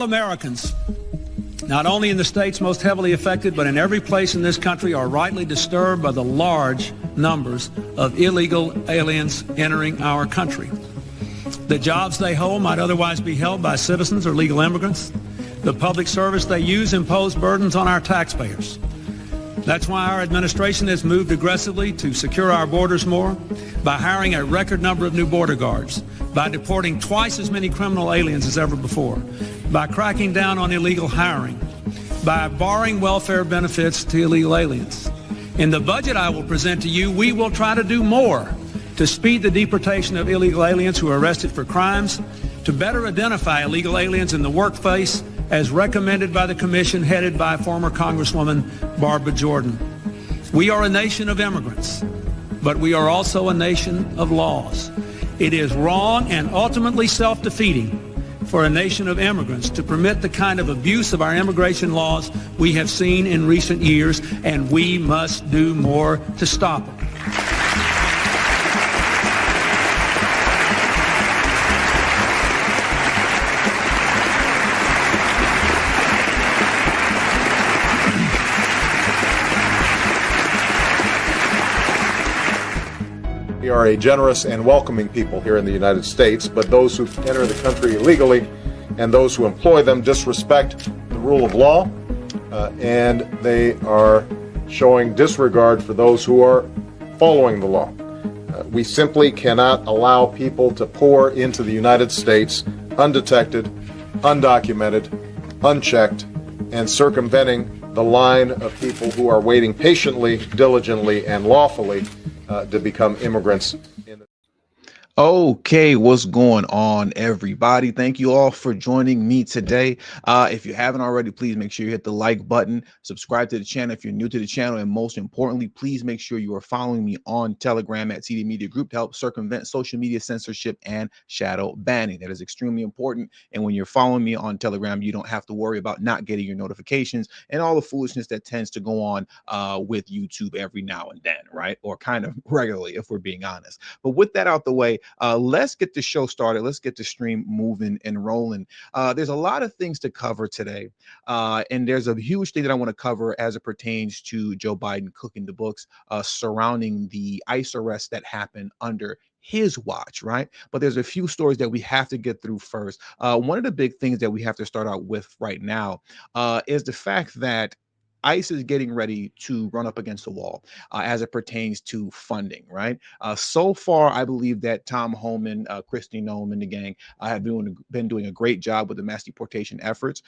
Americans, not only in the states most heavily affected, but in every place in this country, are rightly disturbed by the large numbers of illegal aliens entering our country. The jobs they hold might otherwise be held by citizens or legal immigrants. The public service they use impose burdens on our taxpayers. That's why our administration has moved aggressively to secure our borders more, by hiring a record number of new border guards, by deporting twice as many criminal aliens as ever before, by cracking down on illegal hiring, by barring welfare benefits to illegal aliens. In the budget I will present to you, we will try to do more to speed the deportation of illegal aliens who are arrested for crimes, to better identify illegal aliens in the workplace as recommended by the commission headed by former Congresswoman Barbara Jordan. We are a nation of immigrants, but we are also a nation of laws. It is wrong and ultimately self-defeating for a nation of immigrants to permit the kind of abuse of our immigration laws we have seen in recent years, and we must do more to stop it. We are a generous and welcoming people here in the United States, but those who enter the country illegally and those who employ them disrespect the rule of law, and they are showing disregard for those who are following the law. We simply cannot allow people to pour into the United States undetected, undocumented, unchecked, and circumventing the line of people who are waiting patiently, diligently, and lawfully to become immigrants. Okay, what's going on, everybody? Thank you all for joining me today. If you haven't already, please make sure you hit the like button, subscribe to the channel if you're new to the channel, and most importantly, please make sure you are following me on Telegram at CD Media Group to help circumvent social media censorship and shadow banning. That is extremely important, and when you're following me on Telegram, you don't have to worry about not getting your notifications and all the foolishness that tends to go on with YouTube every now and then, right? Or kind of regularly, if we're being honest. But with that out the way, let's get the show started. Let's get the stream moving and rolling. There's a lot of things to cover today. And there's a huge thing that I want to cover as it pertains to Joe Biden cooking the books surrounding the ICE arrest that happened under his watch, right? But there's a few stories that we have to get through first. One of the big things that we have to start out with right now is the fact that ICE is getting ready to run up against the wall as it pertains to funding, right? So far, I believe that Tom Homan, Christy Noem, and the gang have been doing a great job with the mass deportation efforts,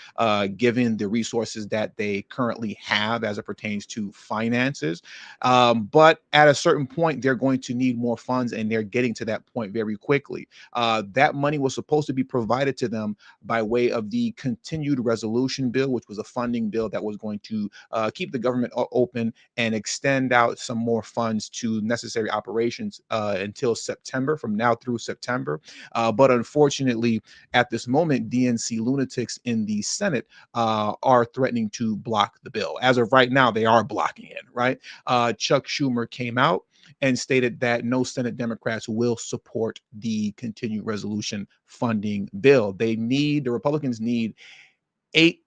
given the resources that they currently have as it pertains to finances. But at a certain point, they're going to need more funds, and they're getting to that point very quickly. That money was supposed to be provided to them by way of the continued resolution bill, which was a funding bill that was going to keep the government open and extend out some more funds to necessary operations until September, from now through September. But unfortunately, at this moment, DNC lunatics in the Senate are threatening to block the bill. As of right now, they are blocking it, right? Chuck Schumer came out and stated that no Senate Democrats will support the continued resolution funding bill. The Republicans need 8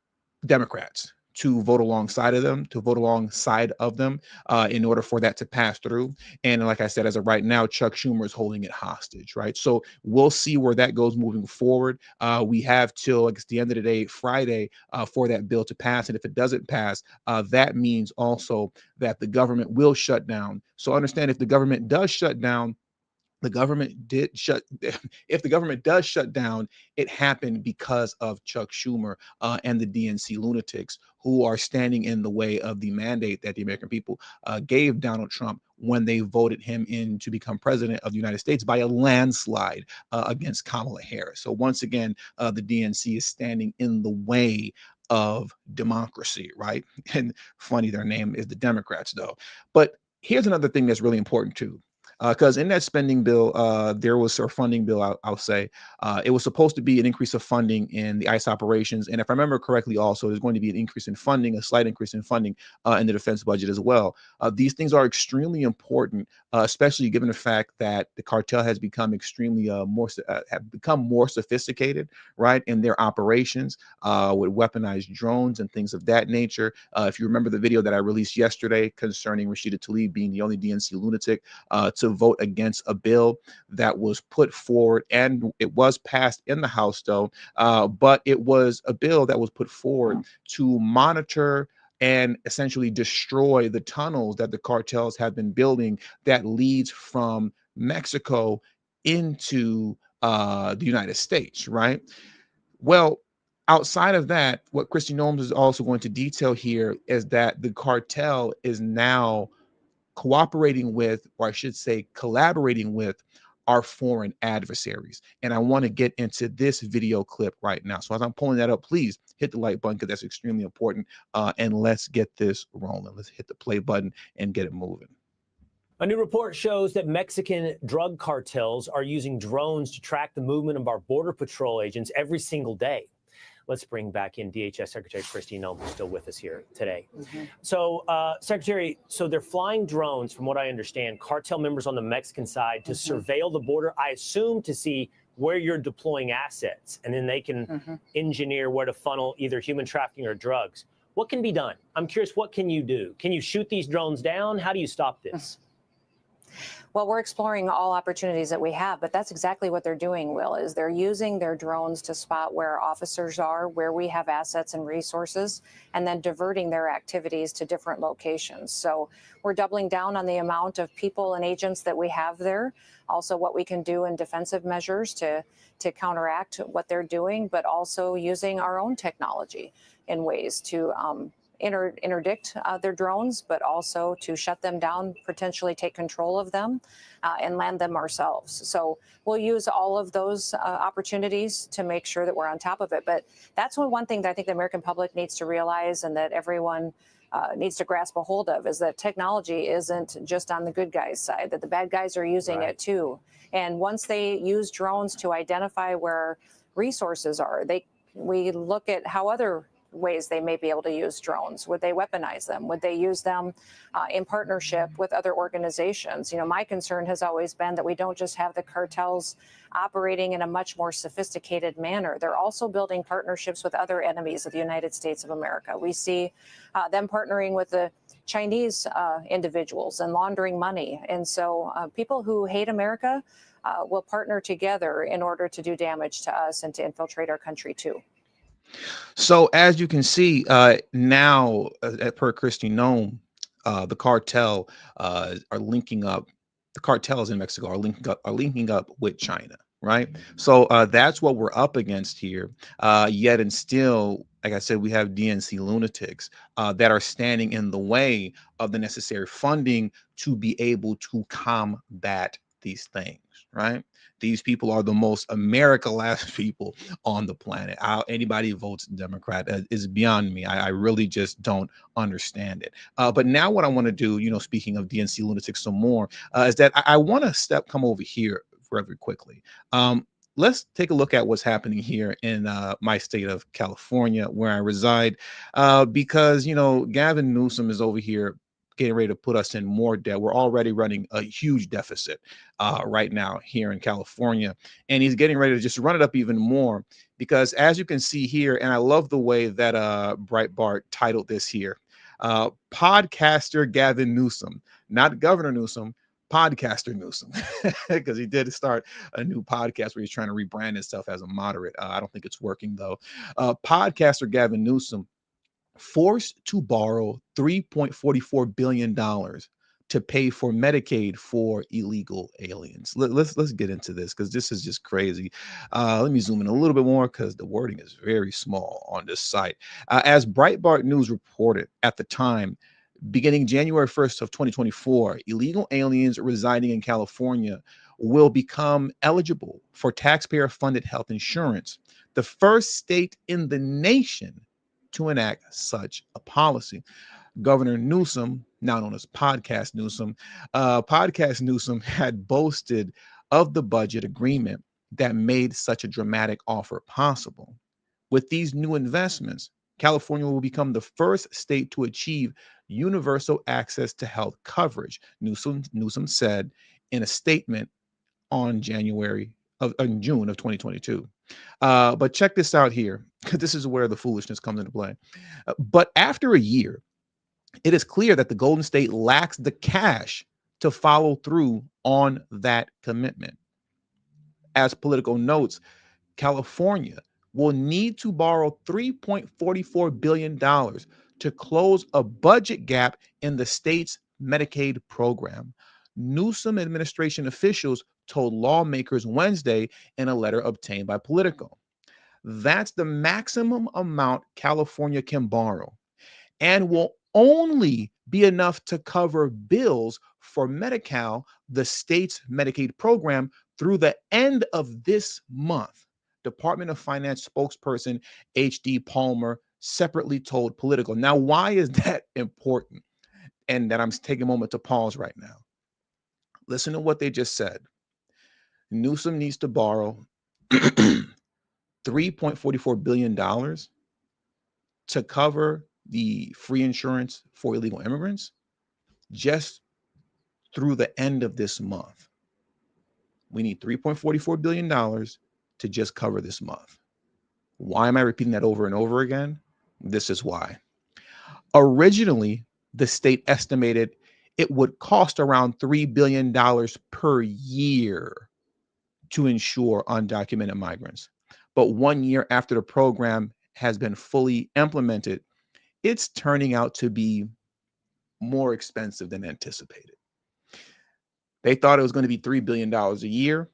Democrats to vote alongside of them, in order for that to pass through. And like I said, as of right now, Chuck Schumer is holding it hostage, right? So we'll see where that goes moving forward. We have till, I guess, the end of the day, Friday, for that bill to pass. And if it doesn't pass, that means also that the government will shut down. So understand, if the government does shut down, if the government does shut down, it happened because of Chuck Schumer and the DNC lunatics who are standing in the way of the mandate that the American people gave Donald Trump when they voted him in to become president of the United States by a landslide against Kamala Harris. So once again, the DNC is standing in the way of democracy, right? And funny, their name is the Democrats, though. But here's another thing that's really important too. Because in that spending bill, there was a funding bill, I'll say, it was supposed to be an increase of funding in the ICE operations. And if I remember correctly, also, there's going to be an increase in funding, a slight increase in funding in the defense budget as well. These things are extremely important, especially given the fact that the cartel has become extremely have become more sophisticated, right, in their operations with weaponized drones and things of that nature. If you remember the video that I released yesterday concerning Rashida Tlaib being the only DNC lunatic to vote against a bill that was put forward, and it was passed in the House, though, but it was a bill that was put forward to monitor and essentially destroy the tunnels that the cartels have been building that leads from Mexico into the United States, right? Well, outside of that, what Christy Nomes is also going to detail here is that the cartel is now cooperating with, or I should say, collaborating with our foreign adversaries. And I want to get into this video clip right now. So as I'm pulling that up, please hit the like button because that's extremely important. And let's get this rolling. Let's hit the play button and get it moving. A new report shows that Mexican drug cartels are using drones to track the movement of our Border Patrol agents every single day. Let's bring back in DHS Secretary Christy Noem, who's still with us here today. So, Secretary, so they're flying drones, from what I understand, cartel members on the Mexican side to surveil the border, I assume to see where you're deploying assets, and then they can engineer where to funnel either human trafficking or drugs. What can be done? I'm curious, what can you do? Can you shoot these drones down? How do you stop this? Well, we're exploring all opportunities that we have, but that's exactly what they're doing, Will, is they're using their drones to spot where officers are, where we have assets and resources, and then diverting their activities to different locations. So we're doubling down on the amount of people and agents that we have there, also what we can do in defensive measures to counteract what they're doing, but also using our own technology in ways to interdict their drones, but also to shut them down, potentially take control of them and land them ourselves. So we'll use all of those opportunities to make sure that we're on top of it. But that's one thing that I think the American public needs to realize, and that everyone needs to grasp a hold of, is that technology isn't just on the good guys' side, that the bad guys are using it too. And once they use drones to identify where resources are, we look at how other ways they may be able to use drones. Would they weaponize them? Would they use them in partnership with other organizations? You know, my concern has always been that we don't just have the cartels operating in a much more sophisticated manner. They're also building partnerships with other enemies of the United States of America. We see them partnering with the Chinese individuals and laundering money. And so people who hate America will partner together in order to do damage to us and to infiltrate our country too. So as you can see now, per Christy Noem, the cartel are linking up. The cartels in Mexico are linking up with China, right? So that's what we're up against here. Yet and still, like I said, we have DNC lunatics that are standing in the way of the necessary funding to be able to combat these things, right? These people are the most America-last people on the planet. Anybody who votes Democrat is beyond me. I really just don't understand it. But now what I want to do, you know, speaking of DNC lunatics some more, is that I want to come over here very quickly. Let's take a look at what's happening here in my state of California, where I reside, because, you know, Gavin Newsom is over here getting ready to put us in more debt. We're already running a huge deficit right now here in California, and he's getting ready to just run it up even more, because as you can see here, and I love the way that Breitbart titled this here, podcaster Gavin Newsom, not Governor Newsom, podcaster Newsom, because he did start a new podcast where he's trying to rebrand himself as a moderate. I don't think it's working though. Podcaster Gavin Newsom forced to borrow $3.44 billion to pay for Medicaid for illegal aliens. Let's get into this, because this is just crazy. Let me zoom in a little bit more, because the wording is very small on this site. As Breitbart News reported at the time, beginning January 1st of 2024, illegal aliens residing in California will become eligible for taxpayer-funded health insurance, the first state in the nation to enact such a policy. Governor Newsom, now known as Podcast Newsom, had boasted of the budget agreement that made such a dramatic offer possible. With these new investments, California will become the first state to achieve universal access to health coverage, Newsom said in a statement on June of 2022. But check this out here, because this is where the foolishness comes into play. But after a year, it is clear that the Golden State lacks the cash to follow through on that commitment. As Politico notes, California will need to borrow $3.44 billion to close a budget gap in the state's Medicaid program. Newsom administration officials told lawmakers Wednesday in a letter obtained by Politico. That's the maximum amount California can borrow and will only be enough to cover bills for Medi-Cal, the state's Medicaid program, through the end of this month. Department of Finance spokesperson H.D. Palmer separately told Politico. Now, why is that important? And that I'm taking a moment to pause right now. Listen to what they just said. Newsom needs to borrow $3.44 billion to cover the free insurance for illegal immigrants just through the end of this month. We need $3.44 billion to just cover this month. Why am I repeating that over and over again? This is why. Originally, the state estimated it would cost around $3 billion per year to insure undocumented migrants. But 1 year after the program has been fully implemented, it's turning out to be more expensive than anticipated. They thought it was going to be $3 billion a year.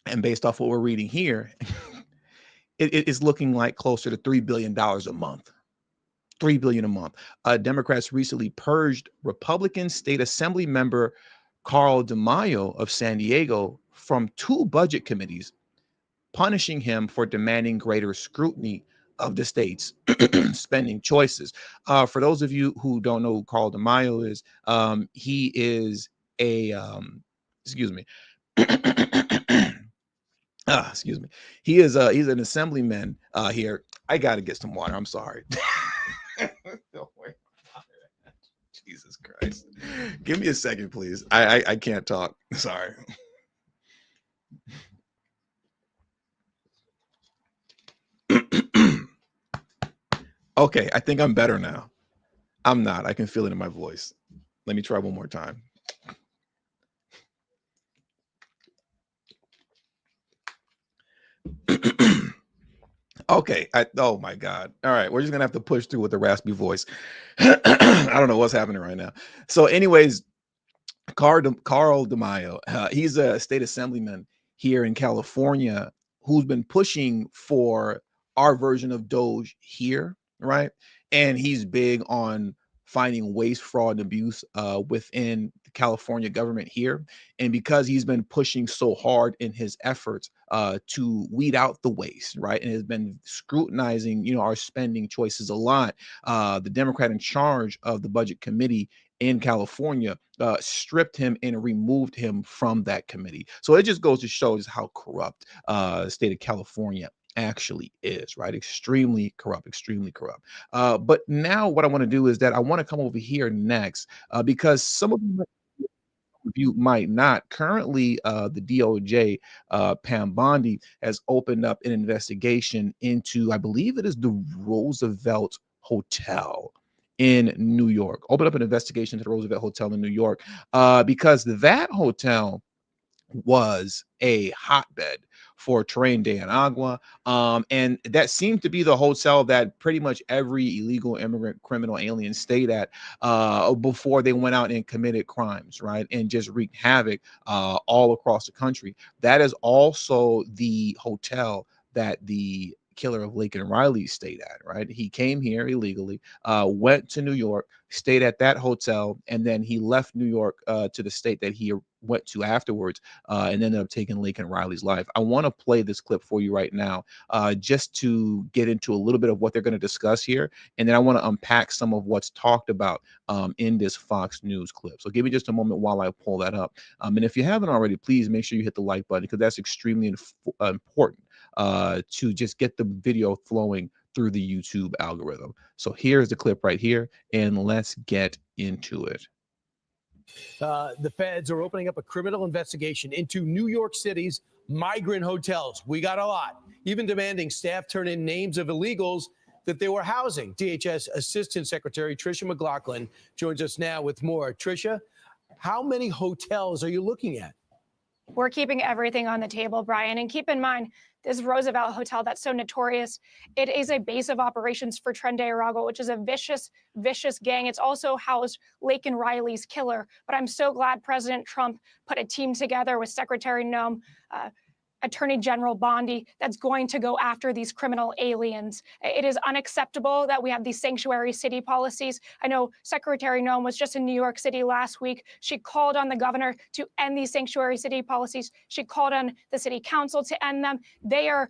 And based off what we're reading here, it is looking like closer to $3 billion a month. $3 billion a month. Democrats recently purged Republican State Assembly member Carl DeMaio of San Diego from 2 budget committees, punishing him for demanding greater scrutiny of the state's spending choices. For those of you who don't know who Carl DeMaio is, he is a excuse me. Excuse me. He's an assemblyman here. I gotta get some water. I'm sorry. Jesus Christ. Give me a second, please. I can't talk. Sorry. Okay, I think I'm better now. I'm not. I can feel it in my voice. Let me try one more time. Okay. Oh my God. All right. We're just gonna have to push through with the raspy voice. I don't know what's happening right now. So, anyways, Carl DeMaio, he's a state assemblyman here in California who's been pushing for our version of Doge here, right? And he's big on finding waste, fraud, and abuse within the California government here. And because he's been pushing so hard in his efforts to weed out the waste, right, and has been scrutinizing, our spending choices a lot, the Democrat in charge of the budget committee in California stripped him and removed him from that committee. So it just goes to show just how corrupt the state of California actually is, right? Extremely corrupt, extremely corrupt. But now what I want to do is that I want to come over here next because some of you might not. Currently, the DOJ, Pam Bondi, has opened up an investigation into, I believe it is the Roosevelt Hotel in New York. Open up an investigation to the Roosevelt Hotel in New York because that hotel was a hotbed for Tren de Agua. And that seemed to be the hotel that pretty much every illegal immigrant, criminal, alien stayed at before they went out and committed crimes, right? And just wreaked havoc all across the country. That is also the hotel that the killer of Laken Riley stayed at, right? He came here illegally, went to New York, stayed at that hotel, and then he left New York to the state that he went to afterwards, and ended up taking Laken Riley's life. I want to play this clip for you right now, just to get into a little bit of what they're going to discuss here, and then I want to unpack some of what's talked about in this Fox News clip. So give me just a moment while I pull that up. And if you haven't already, please make sure you hit the like button, because that's extremely important to just get the video flowing through the YouTube algorithm. So here's the clip right here, and let's get into it. The feds are opening up a criminal investigation into New York City's migrant hotels. We got a lot, even demanding staff turn in names of illegals that they were housing. DHS Assistant Secretary Tricia McLaughlin joins us now with more. Tricia, how many hotels are you looking at? We're keeping everything on the table, Brian. And keep in mind, this Roosevelt Hotel that's so notorious, it is a base of operations for Tren de Aragua, which is a vicious, vicious gang. It's also housed Laken Riley's killer. But I'm so glad President Trump put a team together with Secretary Noem, Attorney General Bondi, that's going to go after these criminal aliens. It is unacceptable that we have these sanctuary city policies. I know Secretary Noem was just in New York City last week. She called on the governor to end these sanctuary city policies. She called on the city council to end them. They are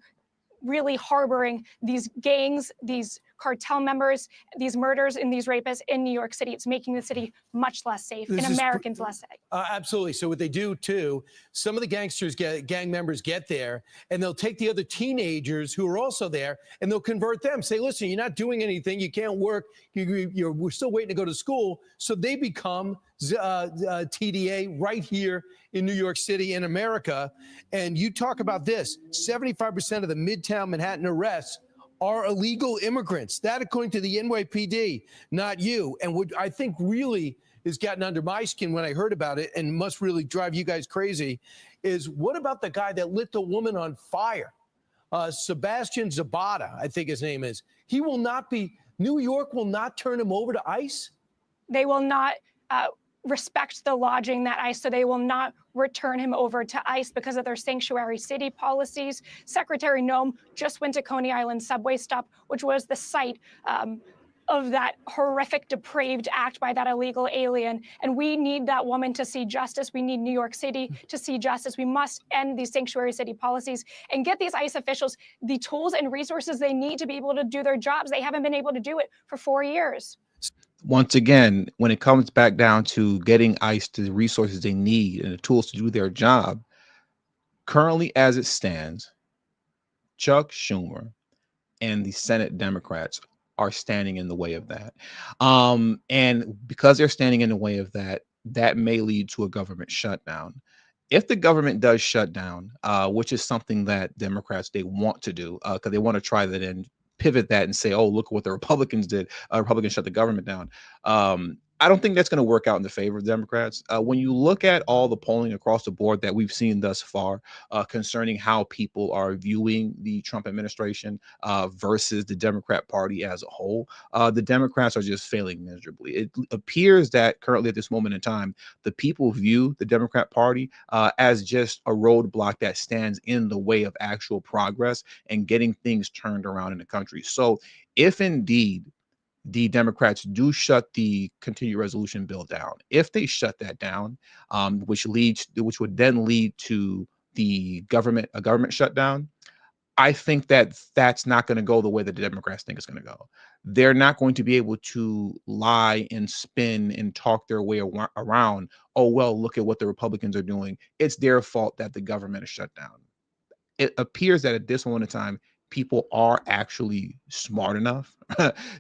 really harboring these gangs, these cartel members, these murders, and these rapists in New York City. It's making the city much less safe and Americans less safe. Absolutely. So what they do too, some of the gang members get there, and they'll take the other teenagers who are also there, and they'll convert them. Say, listen, you're not doing anything. You can't work. We're still waiting to go to school. So they become TDA right here in New York City in America. And you talk about this, 75% of the Midtown Manhattan arrests are illegal immigrants. That, according to the NYPD, not you. And what I think really has gotten under my skin when I heard about it, and must really drive you guys crazy, is what about the guy that lit the woman on fire? Sebastian Zabata, I think his name is. He will not be, New York will not turn him over to ICE? They will not respect the lodging that ICE, so they will not return him over to ICE because of their sanctuary city policies. Secretary Noem just went to Coney Island subway stop, which was the site of that horrific, depraved act by that illegal alien. And we need that woman to see justice. We need New York City to see justice. We must end these sanctuary city policies and get these ICE officials the tools and resources they need to be able to do their jobs. They haven't been able to do it for 4 years. Once again, when it comes back down to getting ICE the resources they need and the tools to do their job, currently as it stands, Chuck Schumer and the Senate Democrats are standing in the way of that. And because they're standing in the way of that, that may lead to a government shutdown. If the government does shut down, which is something that Democrats, they want to do, because they want to try that and pivot that and say, oh, look what the Republicans did. Republicans shut the government down. I don't think that's going to work out in the favor of Democrats. When you look at all the polling across the board that we've seen thus far concerning how people are viewing the Trump administration versus the Democrat Party as a whole, the Democrats are just failing miserably. It appears that currently at this moment in time, the people view the Democrat Party as just a roadblock that stands in the way of actual progress and getting things turned around in the country. So if indeed the Democrats do shut the continuing resolution bill down, if they shut that down, which would then lead to a government shutdown, I think that that's not going to go the way that the Democrats think it's going to go. They're not going to be able to lie and spin and talk their way around. Oh, well, look at what the Republicans are doing. It's their fault that the government is shut down. It appears that at this moment in time, people are actually smart enough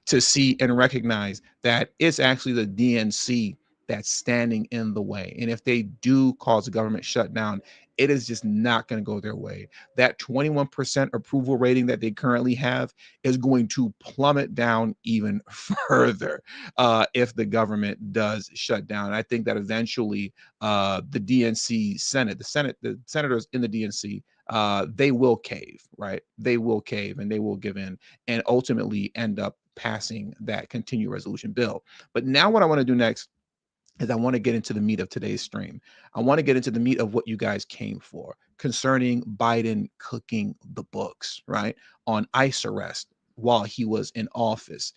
to see and recognize that it's actually the DNC that's standing in the way. And if they do cause a government shutdown, it is just not going to go their way. That 21% approval rating that they currently have is going to plummet down even further if the government does shut down. I think that eventually the DNC the senators in the DNC, they will cave, right? They will cave and they will give in and ultimately end up passing that continuing resolution bill. But now what I want to do next is I want to get into the meat of today's stream. I want to get into the meat of what you guys came for concerning Biden cooking the books, right, on ICE arrest while he was in office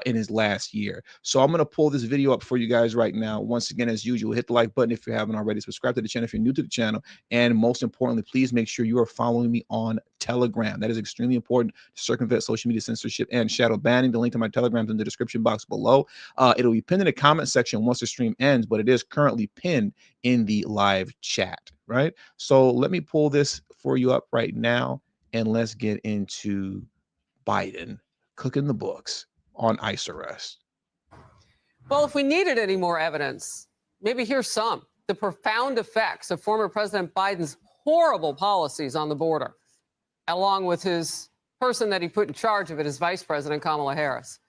in his last year. So I'm going to pull this video up for you guys right now. Once again, as usual, hit the like button if you haven't already. Subscribe to the channel if you're new to the channel. And most importantly, please make sure you are following me on Telegram. That is extremely important to circumvent social media censorship and shadow banning. The link to my Telegram is in the description box below. It'll be pinned in the comment section once the stream ends, but it is currently pinned in the live chat, right? So let me pull this for you up right now, and let's get into Biden cooking the books on ICE arrest. Well, if we needed any more evidence, maybe here's some. The profound effects of former President Biden's horrible policies on the border, along with his person that he put in charge of it, his Vice President Kamala Harris.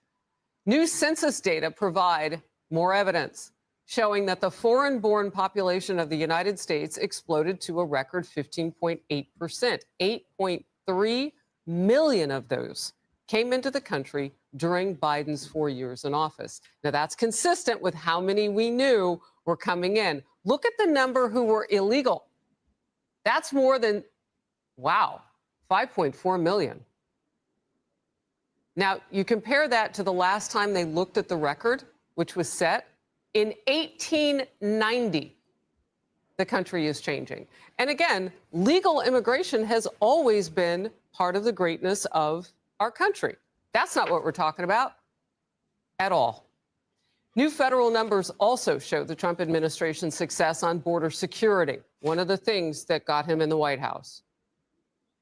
New census data provide more evidence, showing that the foreign-born population of the United States exploded to a record 15.8%. 8.3 million of those came into the country during Biden's 4 years in office. Now, that's consistent with how many we knew were coming in. Look at the number who were illegal. That's more than, wow, 5.4 million. Now, you compare that to the last time they looked at the record, which was set in 1890. The country is changing. And again, legal immigration has always been part of the greatness of our country. That's not what we're talking about at all. New federal numbers also show the Trump administration's success on border security, one of the things that got him in the White House.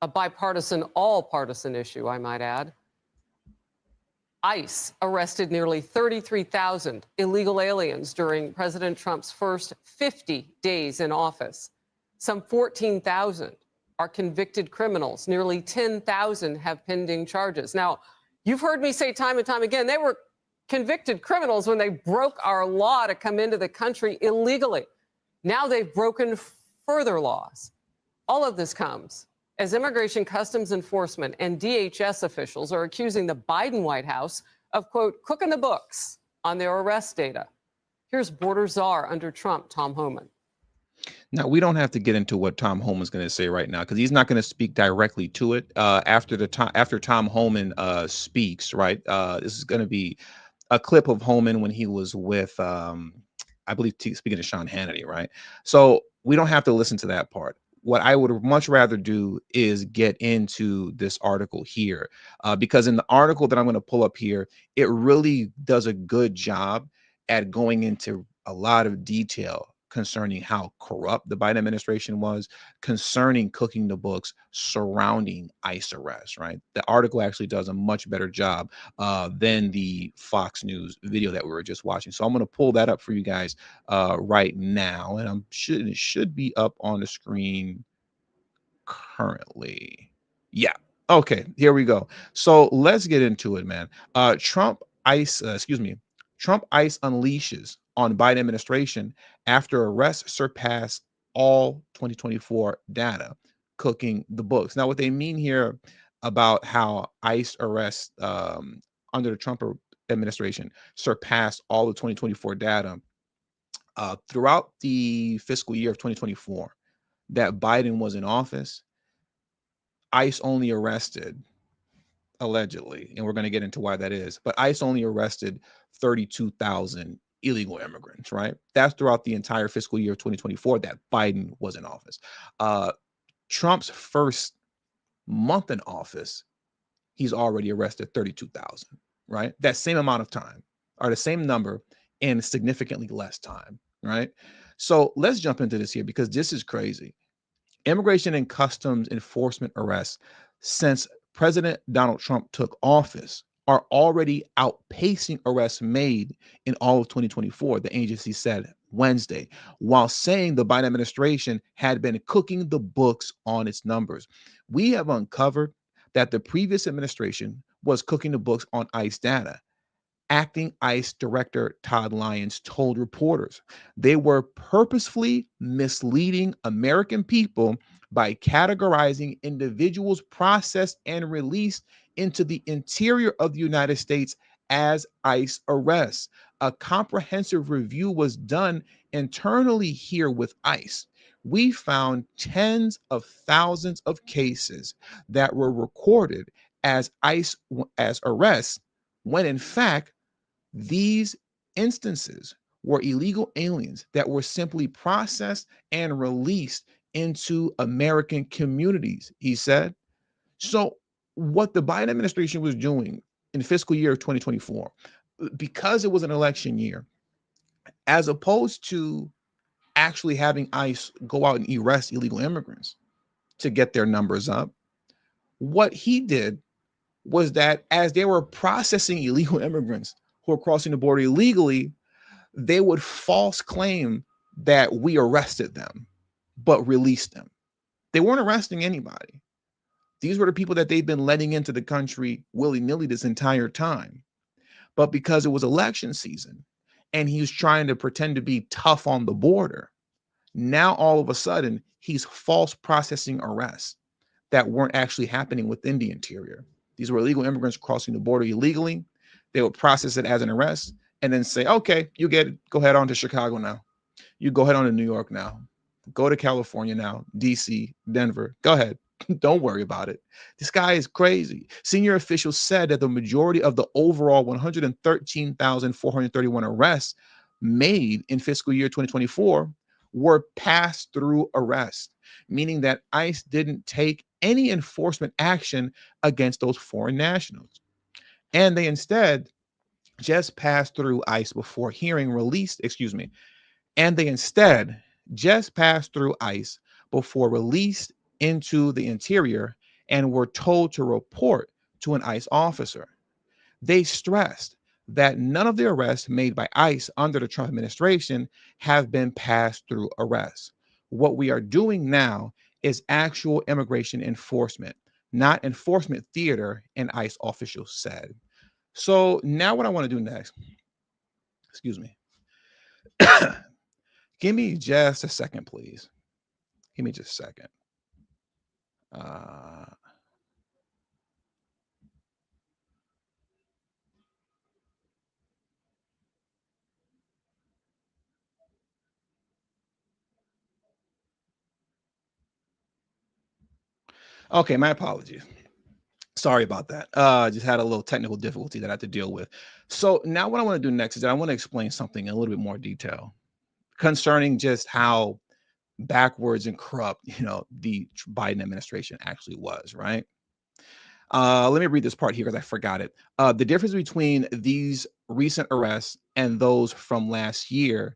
A bipartisan, all-partisan issue, I might add. ICE arrested nearly 33,000 illegal aliens during President Trump's first 50 days in office. Some 14,000 are convicted criminals. Nearly 10,000 have pending charges. Now, you've heard me say time and time again, they were convicted criminals when they broke our law to come into the country illegally. Now they've broken further laws. All of this comes as Immigration Customs Enforcement and DHS officials are accusing the Biden White House of, quote, cooking the books on their arrest data. Here's border czar under Trump, Tom Homan. Now, we don't have to get into what Tom Homan's going to say right now because he's not going to speak directly to it. After Tom Homan speaks, right, this is going to be a clip of Homan when he was with, I believe, speaking to Sean Hannity, right? So we don't have to listen to that part. What I would much rather do is get into this article here, because in the article that I'm going to pull up here, it really does a good job at going into a lot of detail concerning how corrupt the Biden administration was, concerning cooking the books surrounding ICE arrests, right? The article actually does a much better job than the Fox News video that we were just watching. So I'm going to pull that up for you guys right now, and it should be up on the screen currently. Yeah. Okay, here we go. So let's get into it, man. Trump ICE unleashes on Biden administration after arrests surpass all 2024 data, cooking the books. Now, what they mean here about how ICE arrests under the Trump administration surpassed all the 2024 data throughout the fiscal year of 2024 that Biden was in office. ICE only arrested, allegedly, and we're going to get into why that is, but ICE only arrested 32,000 illegal immigrants, right? That's throughout the entire fiscal year of 2024 that Biden was in office. Trump's first month in office, he's already arrested 32,000, right? That same amount of time, or the same number in significantly less time, right? So let's jump into this here because this is crazy. Immigration and Customs Enforcement arrests since President Donald Trump took office are already outpacing arrests made in all of 2024, the agency said Wednesday, while saying the Biden administration had been cooking the books on its numbers. We have uncovered that the previous administration was cooking the books on ICE data. Acting ICE Director Todd Lyons told reporters they were purposefully misleading American people by categorizing individuals processed and released into the interior of the United States as ICE arrests. A comprehensive review was done internally here with ICE. We found tens of thousands of cases that were recorded as ICE as arrests, when in fact these instances were illegal aliens that were simply processed and released into American communities, he said. So, what the Biden administration was doing in fiscal year of 2024, because it was an election year, as opposed to actually having ICE go out and arrest illegal immigrants to get their numbers up, what he did was that as they were processing illegal immigrants who are crossing the border illegally, they would false claim that we arrested them, but released them. They weren't arresting anybody. These were the people that they've been letting into the country willy-nilly this entire time. But because it was election season and he was trying to pretend to be tough on the border, now all of a sudden he's false processing arrests that weren't actually happening within the interior. These were illegal immigrants crossing the border illegally. They would process it as an arrest and then say, okay, you get it. Go ahead on to Chicago now. You go ahead on to New York now. Go to California now, DC, Denver. Go ahead. Don't worry about it. This guy is crazy. Senior officials said that the majority of the overall 113,431 arrests made in fiscal year 2024 were pass-through arrests, meaning that ICE didn't take any enforcement action against those foreign nationals. And they instead just passed through ICE before hearing released, and they instead just passed through ICE before released into the interior and were told to report to an ICE officer. They stressed that none of the arrests made by ICE under the Trump administration have been passed through arrests. What we are doing now is actual immigration enforcement, not enforcement theater, an ICE official said. So now what I want to do next, give me just a second, please. Give me just a second. Okay, my apologies. Sorry about that. Just had a little technical difficulty that I had to deal with. So now what I want to do next is that I want to explain something in a little bit more detail concerning just how backwards and corrupt, the Biden administration actually was, right? Let me read this part here because I forgot it. The difference between these recent arrests and those from last year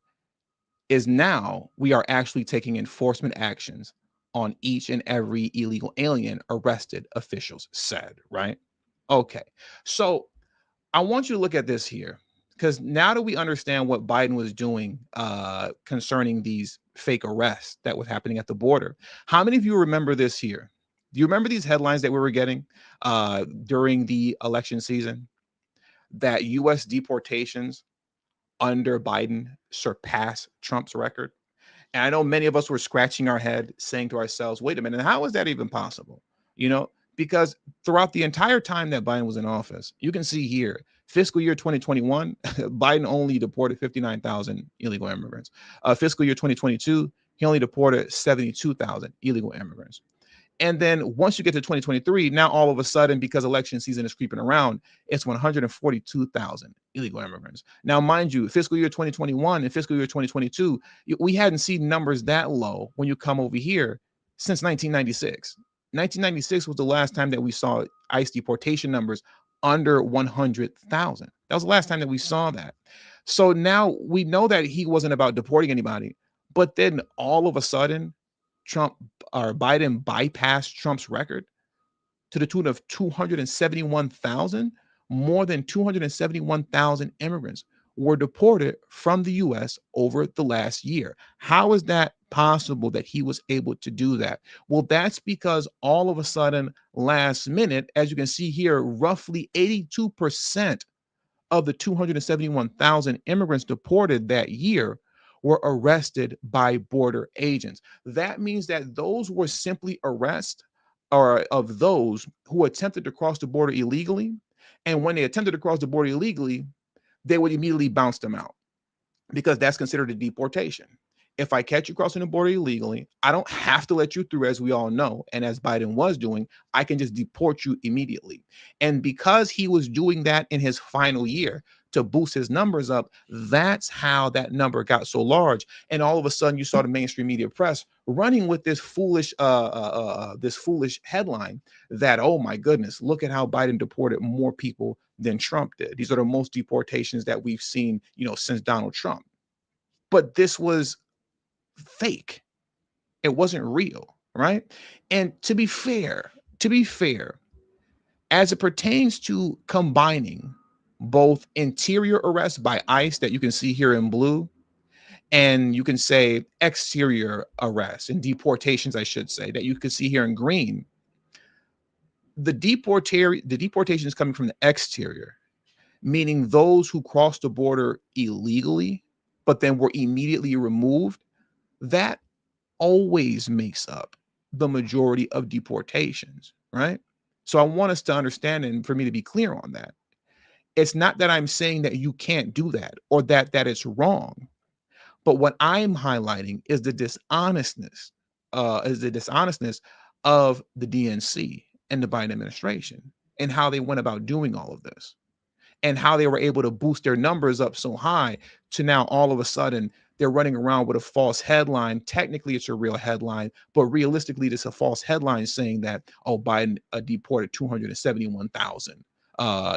is now we are actually taking enforcement actions on each and every illegal alien arrested, officials said, right? Okay. So I want you to look at this here because now that we understand what Biden was doing concerning these fake arrests that was happening at the border, how many of you remember this here? Do you remember these headlines that we were getting during the election season? That U.S. deportations under Biden surpassed Trump's record? And I know many of us were scratching our head saying to ourselves, wait a minute, how is that even possible? Because throughout the entire time that Biden was in office, you can see here, fiscal year 2021, Biden only deported 59,000 illegal immigrants. Fiscal year 2022, he only deported 72,000 illegal immigrants. And then once you get to 2023, now all of a sudden, because election season is creeping around, it's 142,000 illegal immigrants. Now, mind you, fiscal year 2021 and fiscal year 2022, we hadn't seen numbers that low when you come over here since 1996. 1996 was the last time that we saw ICE deportation numbers under 100,000. That was the last time that we saw that. So now we know that he wasn't about deporting anybody, but then all of a sudden, Biden bypassed Trump's record to the tune of 271,000. More than 271,000 immigrants were deported from the U.S. over the last year. How is that possible that he was able to do that? Well, that's because all of a sudden, last minute, as you can see here, roughly 82% of the 271,000 immigrants deported that year were arrested by border agents. That means that those were simply arrests or of those who attempted to cross the border illegally And when they attempted to cross the border illegally, they would immediately bounce them out because that's considered a deportation. If I catch you crossing the border illegally, I don't have to let you through, as we all know. And as Biden was doing, I can just deport you immediately. And because he was doing that in his final year to boost his numbers up, that's how that number got so large. And all of a sudden, you saw the mainstream media press running with this foolish headline that, oh my goodness, look at how Biden deported more people than Trump did. These are the most deportations that we've seen, since Donald Trump. But this was fake. It wasn't real, right? And to be fair, as it pertains to combining both interior arrests by ICE that you can see here in blue, and you can say exterior arrests and deportations, I should say, that you can see here in green, the deportation is coming from the exterior, meaning those who crossed the border illegally, but then were immediately removed. That always makes up the majority of deportations, right? So I want us to understand, and for me to be clear on that, it's not that I'm saying that you can't do that or that it's wrong, but what I'm highlighting is the dishonestness, of the DNC and the Biden administration and how they went about doing all of this, and how they were able to boost their numbers up so high to now all of a sudden they're running around with a false headline. Technically, it's a real headline, but realistically, it's a false headline saying that, oh, Biden deported 271,000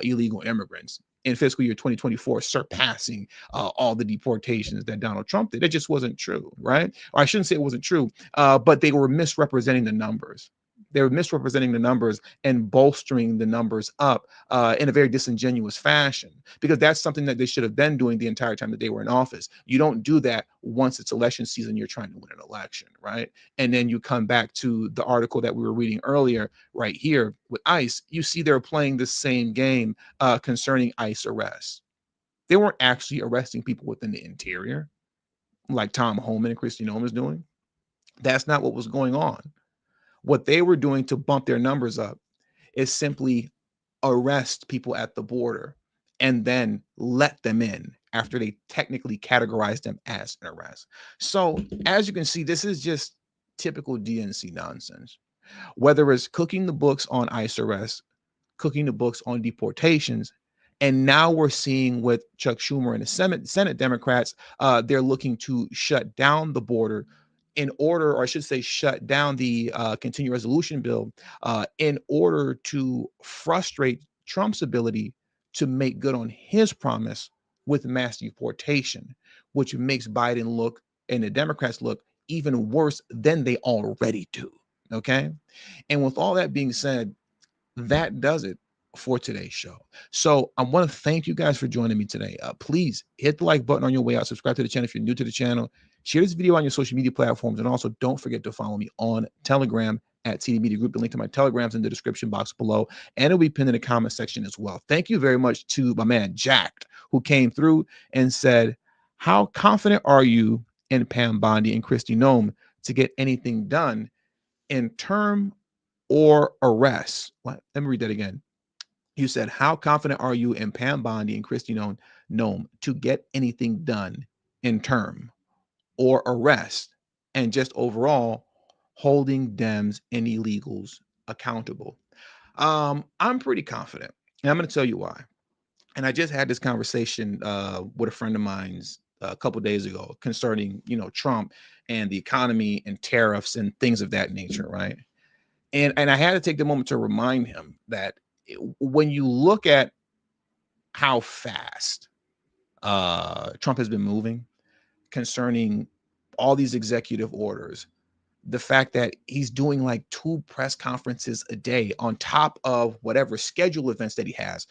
illegal immigrants in fiscal year 2024, surpassing all the deportations that Donald Trump did. It just wasn't true, right? Or I shouldn't say it wasn't true, but they were misrepresenting the numbers. They were misrepresenting the numbers and bolstering the numbers up in a very disingenuous fashion, because that's something that they should have been doing the entire time that they were in office. You don't do that once it's election season, you're trying to win an election, right? And then you come back to the article that we were reading earlier right here with ICE. You see they're playing the same game concerning ICE arrests. They weren't actually arresting people within the interior like Tom Homan and Kristi Noem is doing. That's not what was going on. What they were doing to bump their numbers up is simply arrest people at the border and then let them in after they technically categorize them as an arrest. So as you can see, this is just typical DNC nonsense. Whether it's cooking the books on ICE arrests, cooking the books on deportations, and now we're seeing with Chuck Schumer and the Senate Democrats, they're looking to shut down the border in order, or I should say, shut down the continuing resolution bill in order to frustrate Trump's ability to make good on his promise with mass deportation, which makes Biden look and the Democrats look even worse than they already do. Okay. And with all that being said, that does it for today's show. So I want to thank you guys for joining me today. Please hit the like button on your way out. Subscribe to the channel if you're new to the channel. Share this video on your social media platforms. And also don't forget to follow me on Telegram at TD Media Group. The link to my Telegram's in the description box below. And it'll be pinned in the comment section as well. Thank you very much to my man, Jack, who came through and said, how confident are you in Pam Bondi and Kristi Noem to get anything done in term or arrest? Let me read that again. You said, how confident are you in Pam Bondi and Kristi Noem to get anything done in term or arrest, and just overall holding Dems and illegals accountable? I'm pretty confident, and I'm going to tell you why. And I just had this conversation with a friend of mine's a couple of days ago concerning, Trump and the economy and tariffs and things of that nature, right? And I had to take the moment to remind him that when you look at how fast Trump has been moving concerning all these executive orders, the fact that he's doing like 2 press conferences a day on top of whatever schedule events that he has,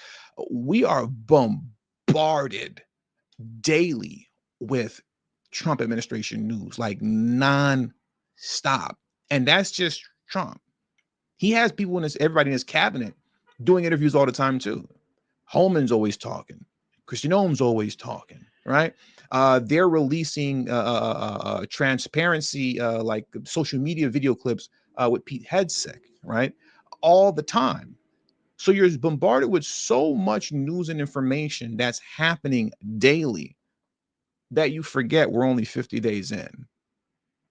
we are bombarded daily with Trump administration news, like non-stop. And that's just Trump. He has people everybody in his cabinet doing interviews all the time too. Holman's always talking. Kristi Noem's always talking, right? They're releasing transparency, like social media video clips with Pete Hegseth, right? All the time. So you're bombarded with so much news and information that's happening daily that you forget we're only 50 days in.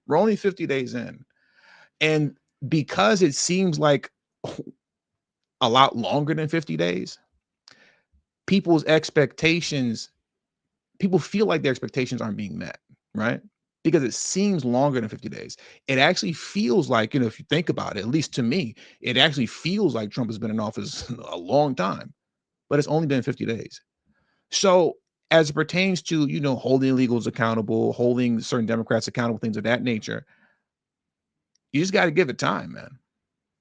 We're only 50 days in. And because it seems like a lot longer than 50 days, people's expectations, people feel like their expectations aren't being met, right? Because it seems longer than 50 days. It actually feels like, if you think about it, at least to me, it actually feels like Trump has been in office a long time, but it's only been 50 days. So as it pertains to, holding illegals accountable, holding certain Democrats accountable, things of that nature, you just got to give it time, man.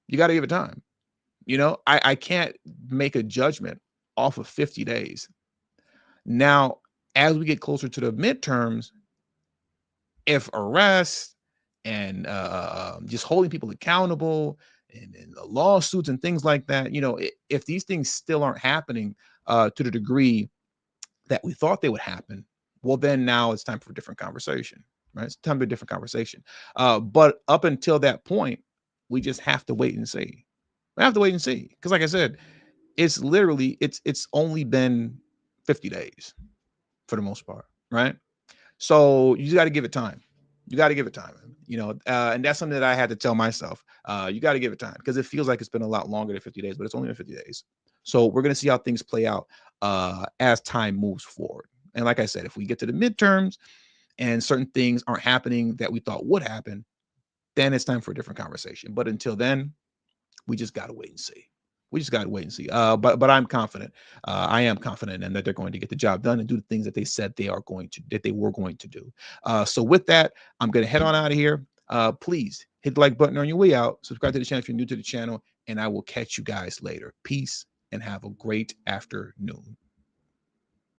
You got to give it time. I can't make a judgment off of 50 days. Now, as we get closer to the midterms, if arrests and just holding people accountable and lawsuits and things like that, if these things still aren't happening to the degree that we thought they would happen, well, then now it's time for a different conversation, right? It's time for a different conversation. But up until that point, we just have to wait and see. We have to wait and see. Because like I said, it's literally, it's only been 50 days for the most part, right? So you got to give it time. You got to give it time, and that's something that I had to tell myself. You got to give it time because it feels like it's been a lot longer than 50 days, but it's only been 50 days. So we're going to see how things play out as time moves forward. And like I said, if we get to the midterms and certain things aren't happening that we thought would happen, then it's time for a different conversation. But until then, we just got to wait and see. We just got to wait and see. But I'm confident. I am confident in that they're going to get the job done and do the things that they said they were going to do. So with that, I'm going to head on out of here. Please hit the like button on your way out. Subscribe to the channel if you're new to the channel, and I will catch you guys later. Peace and have a great afternoon.